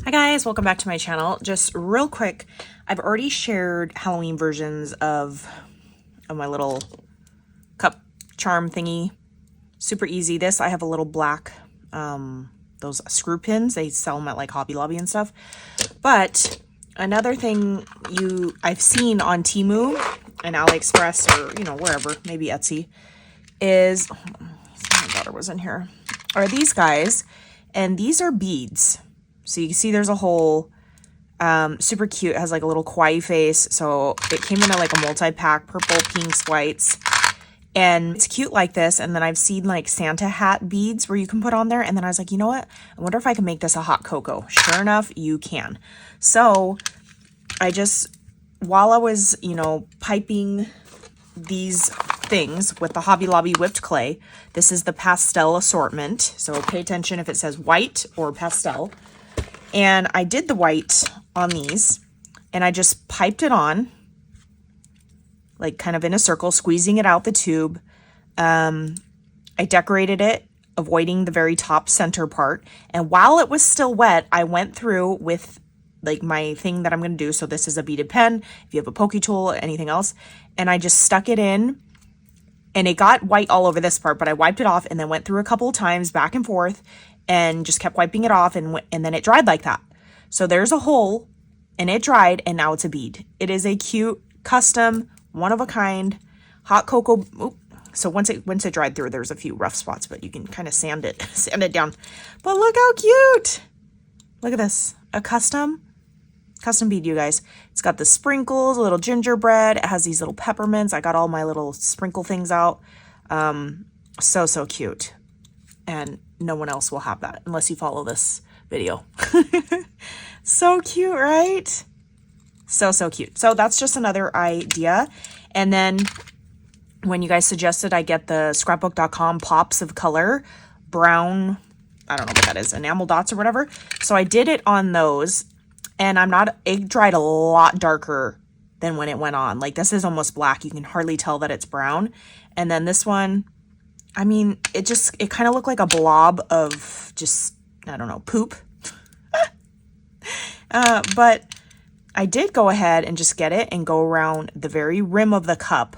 Hi guys, welcome back to my channel. Just real quick, I've already shared Halloween versions of my little cup charm thingy. Super easy. This, I have a little black, those screw pins. They sell them at like Hobby Lobby and stuff. But another thing I've seen on Temu and AliExpress or, wherever, maybe Etsy, is, my daughter was in here, are these guys. And these are beads. So you can see there's a hole, super cute. It has like a little kawaii face. So it came in like a multi-pack, purple, pinks, whites. And it's cute like this. And then I've seen like Santa hat beads where you can put on there. And then I was like, you know what? I wonder if I can make this a hot cocoa. Sure enough, you can. So I just, while I was, piping these things with the Hobby Lobby whipped clay, this is the pastel assortment. So pay attention if it says white or pastel. And I did the white on these and I just piped it on, like kind of in a circle, squeezing it out the tube. I decorated it, avoiding the very top center part. And while it was still wet, I went through with like my thing that I'm going to do. So this is a beaded pen, if you have a pokey tool, anything else. And I just stuck it in and it got white all over this part, but I wiped it off and then went through a couple of times back and forth and just kept wiping it off, and then it dried like that. So there's a hole and it dried and now it's a bead. It is a cute, custom, one of a kind hot cocoa. Oop. So once it dried through, there's a few rough spots, but you can kind of sand it down. But look how cute. Look at this. A custom bead, you guys. It's got the sprinkles, a little gingerbread. It has these little peppermints. I got all my little sprinkle things out. So cute. And no one else will have that unless you follow this video. So cute, right? So cute. So that's just another idea. And then when you guys suggested I get the scrapbook.com pops of color, brown, I don't know what that is, enamel dots or whatever. So I did it on those. And it dried a lot darker than when it went on. Like this is almost black. You can hardly tell that it's brown. And then this one, I mean, it kind of looked like a blob of just, I don't know, poop. But I did go ahead and just get it and go around the very rim of the cup,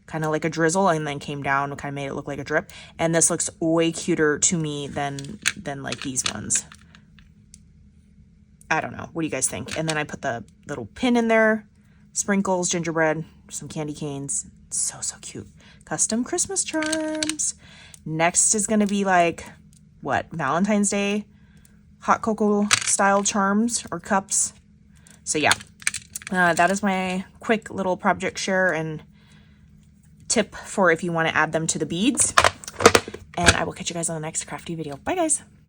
kind of like a drizzle, and then came down and kind of made it look like a drip. And this looks way cuter to me than like these ones. I don't know. What do you guys think? And then I put the little pin in there, sprinkles, gingerbread, some candy canes. So cute. Custom Christmas charms. Next is going to be like, what, Valentine's Day hot cocoa style charms or cups. So yeah, that is my quick little project share and tip for if you want to add them to the beads. And I will catch you guys on the next crafty video. Bye guys.